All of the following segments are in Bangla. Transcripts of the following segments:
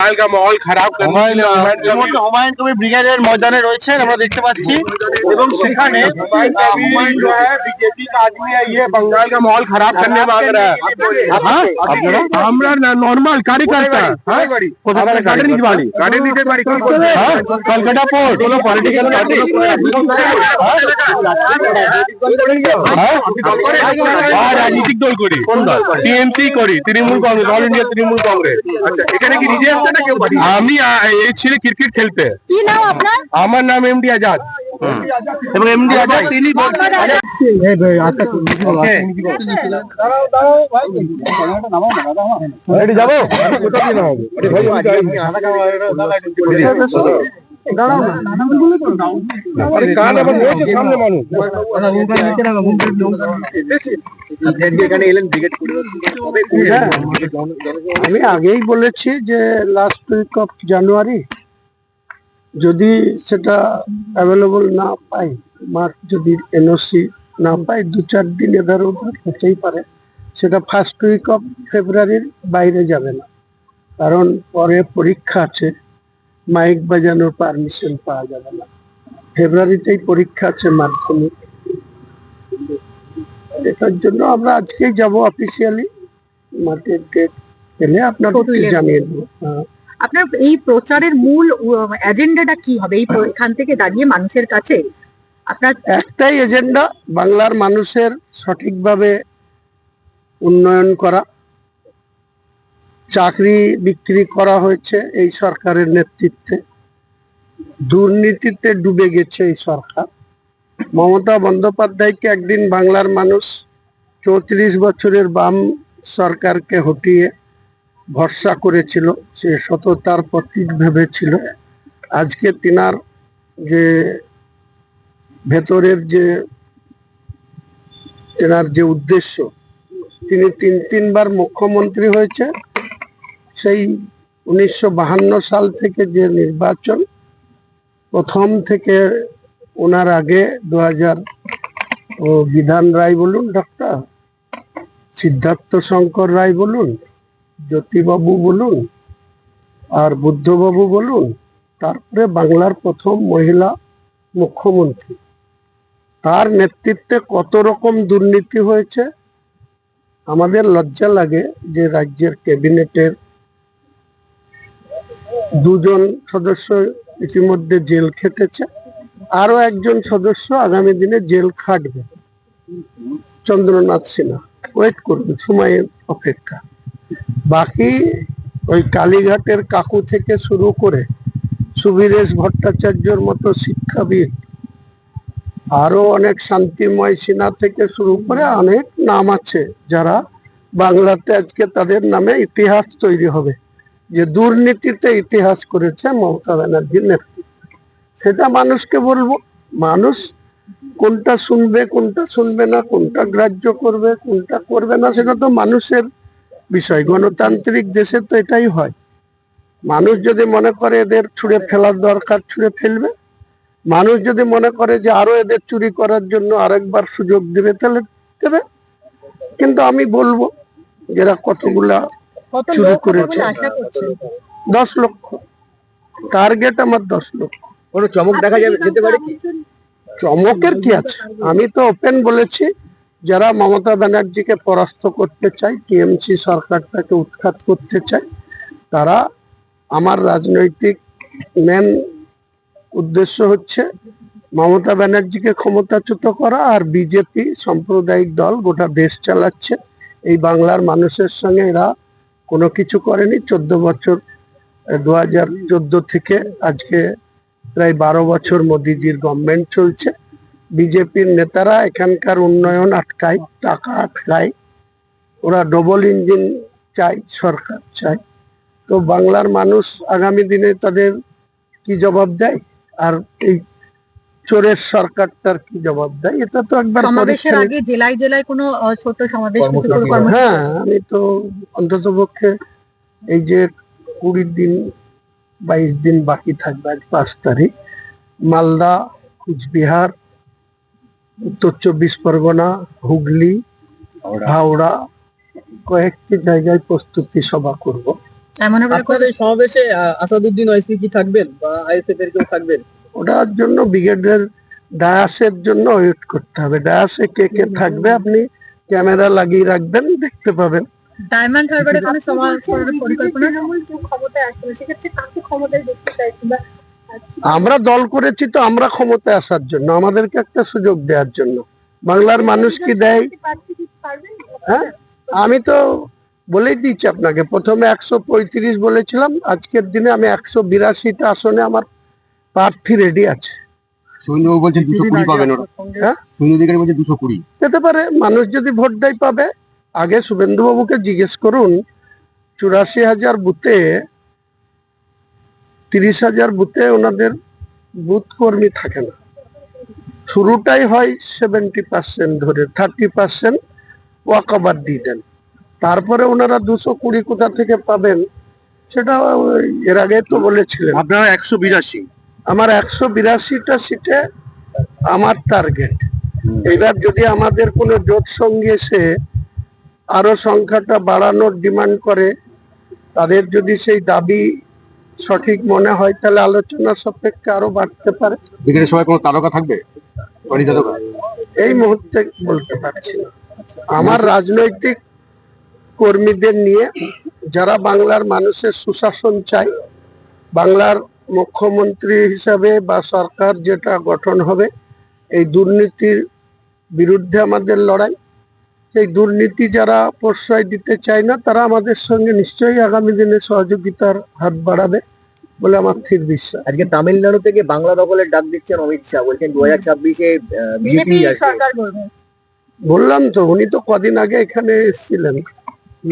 बंगाल का माहौल खराब करने के लिए হুমায়ুন কবির ব্রিগেডের ময়দানে রয়েছেন আমরা দেখতে পাচ্ছি এবং সেখানে हुमायूं जो है बीजेपी का आदमी है, ये बंगाल का माहौल खराब करने मांग रहा है। আমরা নরমাল কারিগরটা কোথায় গাড়ি নিতে পারি কলকাতা পোর্ট কোনো পলিটিক্যাল রাজনৈতিক দল করি কোন দল টিএমসি করি তৃণমূল কংগ্রেস অল ইন্ডিয়া তৃণমূল কংগ্রেস। আচ্ছা এখানে কি নিজে আসছে না কেউ? আমি এই ছেলে ক্রিকেট খেলতে। কি নাম আপনার? আমার নাম এমডি আজাদ এবং এমডি আজাদ তিনি বলছেন যাবো সামনে মানুষ আমি আগেই বলেছি যে লাস্ট উইক অফ জানুয়ারি যদি সেটা অ্যাভেলেবল না পাই, মার্চ যদি এনওসি না পাই, 2-4 দিন এধার ওধার হতেই পারে, সেটা ফার্স্ট উইক অফ ফেব্রুয়ারির বাইরে যাবে না, কারণ পরে পরীক্ষা আছে, মাইক বাজানোর পারমিশন পাওয়া যাবে না। ফেব্রুয়ারিতেই পরীক্ষা আছে মাধ্যমিক, এটার জন্য আমরা আজকেই যাব অফিসিয়ালি, মাঠের ডেট এলে আপনাদের জানিয়ে দেবো। আপনার এই প্রচারের মূল এজেন্ডাটা কি হবে এখান থেকে দাঁড়িয়ে মানুষের কাছে? আপনার একটাই এজেন্ডা, বাংলার মানুষের সঠিকভাবে উন্নয়ন করা। চাকরি বিক্রি করা হয়েছে এই সরকারের নেতৃত্বে, দুর্নীতিতে ডুবে গেছে এই সরকার। মমতা বন্দ্যোপাধ্যায়কে একদিন বাংলার মানুষ 34 বছরের বাম সরকারকে হটিয়ে ভরসা করেছিল, সে সততার প্রতীক ভেবেছিল। আজকে তিনার যে ভেতরের যে তেনার যে উদ্দেশ্য, তিনি 3বার মুখ্যমন্ত্রী হয়েছে, সেই 1952 সাল থেকে যে নির্বাচন, প্রথম থেকে ওনার আগে 2000 বিধান রায় বলুন, ডক্টর সিদ্ধার্থ শঙ্কর রায় বলুন, জ্যোতিবাবু বলুন, আর বুদ্ধবাবু বলুন, তারপরে বাংলার প্রথম মহিলা মুখ্যমন্ত্রী। তার নেতৃত্বে কত রকম দুর্নীতি হয়েছে। আমাদের লজ্জা লাগে যে রাজ্যের ক্যাবিনেটের 2 জন সদস্য ইতিমধ্যে জেল খেটেছে, আরো একজন সদস্য আগামী দিনে জেল খাটবে, চন্দ্রনাথ সিনহা। ওয়েট করবে, সময়ের অপেক্ষা। বাকি ওই কালীঘাটের কাকু থেকে শুরু করে সুবীরেশ ভট্টাচার্যর মতো শিক্ষাবিদ, আরো অনেক শান্তিময় সিনহা থেকে শুরু করে অনেক নাম আছে, যারা বাংলাতে আজকে তাদের নামে ইতিহাস তৈরি হবে, যে দুর্নীতিতে ইতিহাস করেছে মমতা ব্যানার্জির নেতৃত্বে। সেটা মানুষকে বলবো, মানুষ কোনটা শুনবে কোনটা শুনবে না, কোনটা গ্রাহ্য করবে কোনটা করবে না, সেটা তো মানুষের বিষয়। গণতান্ত্রিক দেশে তো এটাই হয়। মানুষ যদি মনে করে এদের ছুঁড়ে ফেলার দরকার, ছুঁড়ে ফেলবে। মানুষ যদি মনে করে যে আরো এদের চুরি করার জন্য আরেকবার সুযোগ দেবে, তাহলে দেবে। কিন্তু আমি বলবো যারা কতগুলা চুরি করেছে, 10 লক্ষ টার্গেট আমার, 10 লক্ষ। কোনো চমক দেখা যাবে, যেতে পারে কি? চমকের কি আছে? আমি তো ওপেন বলেছি, যারা মমতা ব্যানার্জিকে পরাস্ত করতে চায়, টিএমসি সরকারটাকে উৎখাত করতে চায়, তারা, আমার রাজনৈতিক মেন উদ্দেশ্য হচ্ছে মমতা ব্যানার্জিকে ক্ষমতাচ্যুত করা। আর বিজেপি সাম্প্রদায়িক দল গোটা দেশ চালাচ্ছে, এই বাংলার মানুষের সঙ্গে এরা কোনো কিছু করেনি। 14 বছর, 2014 থেকে আজকে প্রায় 12 বছর মোদিজির গভর্নমেন্ট চলছে। বিজেপির নেতারা এখানকার উন্নয়ন আটকায়, টাকা আটকায়, ওরা ডবল ইঞ্জিন চাই, সরকার চাই। তো বাংলার মানুষ আগামী দিনে তাদের কি জবাব দেয়, আর এই চোরের সরকারটার কি জবাব দেয়, এটা তো একবার সমাবেশের আগে জেলায় জেলায় কোনো ছোট সমাবেশ, হ্যাঁ, আমি তো অন্তত পক্ষে এই যে 20 দিন 22 দিন বাকি থাকবে, আজ 5 তারিখ, মালদা, কুচবিহার, উত্তর 24 পরগনা, হুগলি, হাওড়া, কয়েকটি জায়গায় প্রস্তুতি সভা করব। এমন ভাবে আপনাদের এই সমাবেশে আসাদুদ্দিন ওয়াইসি কি থাকবেন বা আইএসএফ এর কেউ থাকবেন? ওটার জন্য ব্রিগেডের ডায়াসের জন্য ওয়েট করতে হবে। ডায়াসে কে কে থাকবে আপনি ক্যামেরা লাগিয়ে রাখবেন, দেখতে পাবেন। ডায়মন্ড হারবারে কোনো সমাজ করার পরিকল্পনা কেউ ক্ষমতায় আসবে, সেক্ষেত্রে কাকে ক্ষমতায় দেখতে চাইছেন? বা আমরা দল করেছি তো আমরা ক্ষমতায় আসার জন্য, আমাদেরকে একটা সুযোগ দেওয়ার জন্য। বাংলার মানুষ কি দেয়? হ্যাঁ, আমি তো বলেই দিচ্ছি আপনাকে, প্রথমে 135 বলেছিলাম, আজকের দিনে আমি 182টা আসনে আমার প্রার্থী রেডি আছে। শুভেন্দুবাবু বলছেন 220 পাবেন ওরা। হ্যাঁ, শুভেন্দু অধিকারী বলছে 220। পেতে পারে, মানুষ যদি ভোট দেয় পাবে। আগে শুভেন্দু বাবুকে জিজ্ঞেস করুন, 84,000 বুথে 30,000 বুথে ওনাদের বুথ কর্মী থাকে না। শুরুটাই হয় 70% ধরে, 30% ওয়াকওভার দিয়ে দেন। তারপরে ওনারা 220 কোথা থেকে পাবেন সেটা এর আগে তো বলেছিলেন। আপনারা 182। আমার 182টা সিটে আমার টার্গেট। এবার যদি আমাদের কোনো জোট সঙ্গে এসে আরো সংখ্যাটা বাড়ানোর ডিমান্ড করে, তাদের যদি সেই দাবি সঠিক মনে হয়, তাহলে আলোচনা সাপেক্ষে আরো বাড়তে পারে। এখানে সবাই কোনো তারকা থাকবে? এই মুহূর্তে বলতে পারছি না। আমার রাজনৈতিক কর্মীদের নিয়ে, যারা বাংলার মানুষের সুশাসন চায়, বাংলার মুখ্যমন্ত্রী হিসাবে বা সরকার যেটা গঠন হবে, এই দুর্নীতির বিরুদ্ধে আমাদের লড়াই। সেই দুর্নীতি যারা প্রশ্রয় দিতে চায় না, তারা আমাদের সঙ্গে নিশ্চয়ই আগামী দিনে সহযোগিতার হাত বাড়াবে বলে আমার ঠিক বিশ্বাস। আজকে তামিলনাড়ু থেকে বাংলা দখলের ডাক দিচ্ছেন অমিত শাহ, বলছেন 2026-এ বিজেপি সরকার করবে। বললাম তো, উনি তো কদিন আগে এখানে এসেছিলেন,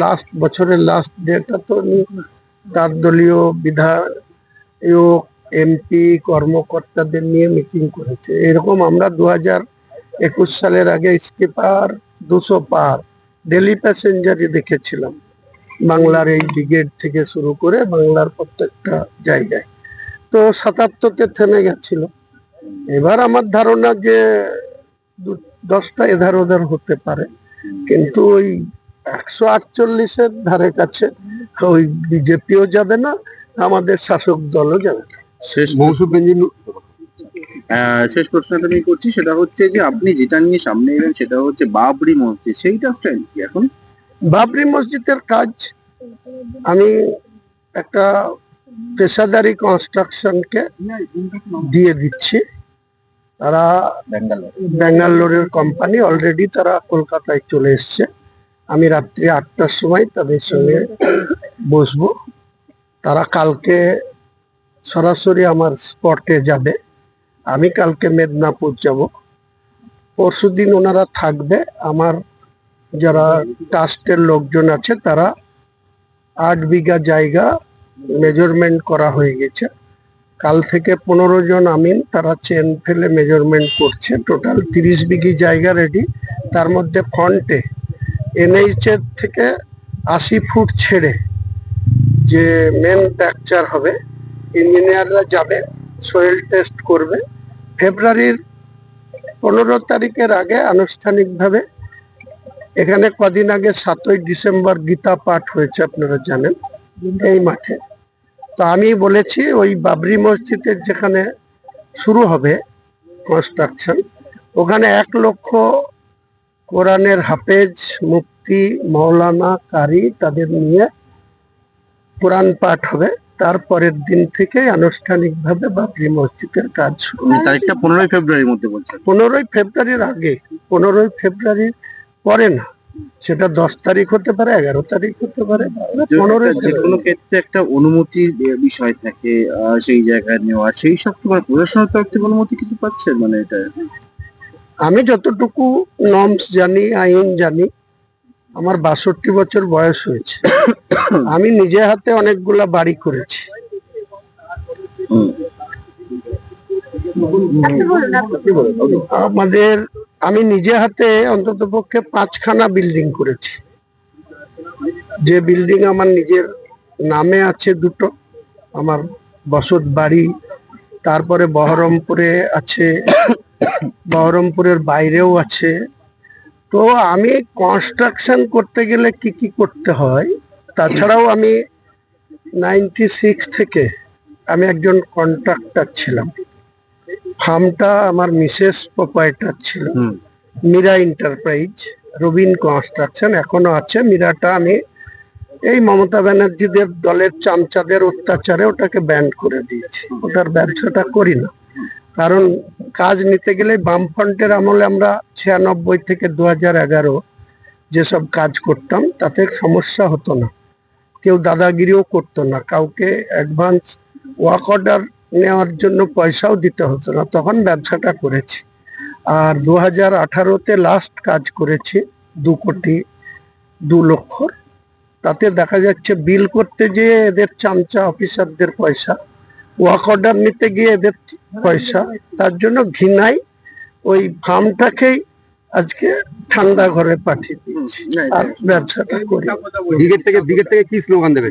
লাস্ট বছরের লাস্ট ডেটা তো উনি তার দলীয় বিধায়ক এমপি কর্মকর্তাদের নিয়ে মিটিং করেছে। এরকম আমরা 2021 সালের আগে স্কিপার 200 পার ডেলি প্যাসেঞ্জারই দেখেছিলাম, বাংলার এই ব্রিগেড থেকে শুরু করে বাংলার প্রত্যেকটা জায়গায়। তো 77-তে থেমে গেছিল। এবার আমার ধারণা যে 10টা এধার ওধার হতে পারে, কিন্তু ওই 148-এর ধারে কাছে ওই বিজেপিও যাবে না, আমাদের শাসক দলও যাবে না। শেষ মৌসুম বেঞ্জিন। শেষ প্রশ্নটা আমি করছি, সেটা হচ্ছে যে আপনি যেটা নিয়ে সামনে এলেন সেটা হচ্ছে বাবরি মসজিদ, সেইটা স্টাইল কি এখন? বাবরি মসজিদের কাজ আমি একটা পেশাদারি কনস্ট্রাকশনকে দিয়ে দিচ্ছি। তারা ব্যাঙ্গালোরের কোম্পানি, অলরেডি তারা কলকাতায় চলে এসছে। আমি রাত্রি 8টার সময় তাদের সঙ্গে বসবো। তারা কালকে সরাসরি আমার স্পটে যাবে, আমি কালকে মেদিনীপুর যাব। পরশুদিন ওনারা থাকবে। আমার যারা ট্রাস্টের লোকজন আছে, তারা 8 বিঘা জায়গা মেজারমেন্ট করা হয়ে গেছে। কাল থেকে 15 জন আমিন, তারা চেন ফেলে মেজারমেন্ট করছে। টোটাল 30 বিঘি জায়গা রেডি। তার মধ্যে ফ্রন্টে NH এর থেকে 80 ফুট ছেড়ে যে মেন স্ট্রাকচার হবে, ইঞ্জিনিয়াররা যাবে, সয়েল টেস্ট করবে। ফেব্রুয়ারির 15 তারিখের আগে আনুষ্ঠানিকভাবে, এখানে কদিন আগে 7ই ডিসেম্বর গীতা পাঠ হয়েছে আপনারা জানেন এই মাঠে। তো আমি বলেছি ওই বাবরি মসজিদের যেখানে শুরু হবে কনস্ট্রাকশন, ওখানে 1 লক্ষ কোরআনের হাফেজ, মুফতি, মৌলানা, কারি তাদের নিয়ে কোরআন পাঠ হবে। তারপরের দিন থেকে আনুষ্ঠানিকভাবে বাবরি মসজিদের কাজ শুরু। তারিখটা 15ই ফেব্রুয়ারির মধ্যে বলছেন? 15ই ফেব্রুয়ারির আগে, 15ই ফেব্রুয়ারির পরে না। সেটা 10 তারিখ হতে পারে, 11 তারিখ হতে পারে, 15 যে কোনো ক্ষেত্রে একটা অনুমতির বিষয় থাকে, সেই জায়গায় নেওয়া, সেই সব তোমার প্রশাসনের তরফ থেকে অনুমতি কিছু পাচ্ছে? মানে এটা আমি যতটুকু নর্মস জানি, আইন জানি, আমার 62 বছর বয়স হয়েছে। আমি নিজে হাতে অনেকগুলা বাড়ি করেছি। আমি নিজে হাতে অন্তত পক্ষে 5খানা বিল্ডিং করেছি। যে বিল্ডিং আমার নিজের নামে আছে 2টো, আমার বসত বাড়ি। তারপরে বহরমপুরে আছে, বহরমপুরের বাইরেও আছে। তো আমি কনস্ট্রাকশন করতে গেলে কি কি করতে হয়, তাছাড়াও আমি 96 থেকে আমি একজন কন্ট্রাক্টর ছিলাম। ফার্মটা আমার মিসেস প্রোপাইটার ছিল, মীরা এন্টারপ্রাইজ, রবিন কনস্ট্রাকশন এখনো আছে। মীরাটা আমি এই মমতা ব্যানার্জিদের দলের চামচাদের অত্যাচারে ওটাকে ব্যান্ড করে দিয়েছি, ওটার ব্যবসাটা করি না। কারণ কাজ নিতে গেলে বামফ্রন্টের আমলে আমরা 96 থেকে 2011 যেসব কাজ করতাম তাতে সমস্যা হতো না, কেউ দাদাগিরিও করতো না, কাউকে অ্যাডভান্স ওয়ার্ক অর্ডার নেওয়ার জন্য পয়সাও দিতে হতো না, তখন ব্যবসাটা করেছি। আর 2018-তে লাস্ট কাজ করেছি 2,02,00,000, তাতে দেখা যাচ্ছে বিল করতে গিয়ে এদের চামচা অফিসারদের পয়সা, ওয়ার্ক অর্ডার নিতে গিয়ে এদের পয়সা, তার জন্য ঘৃণায় ওই ফার্মটাকেই আজকে ঠান্ডা ঘরে পাঠিয়ে দিয়েছি আর ব্যবসাটা করি। দিকের থেকে কি স্লোগান দেবে?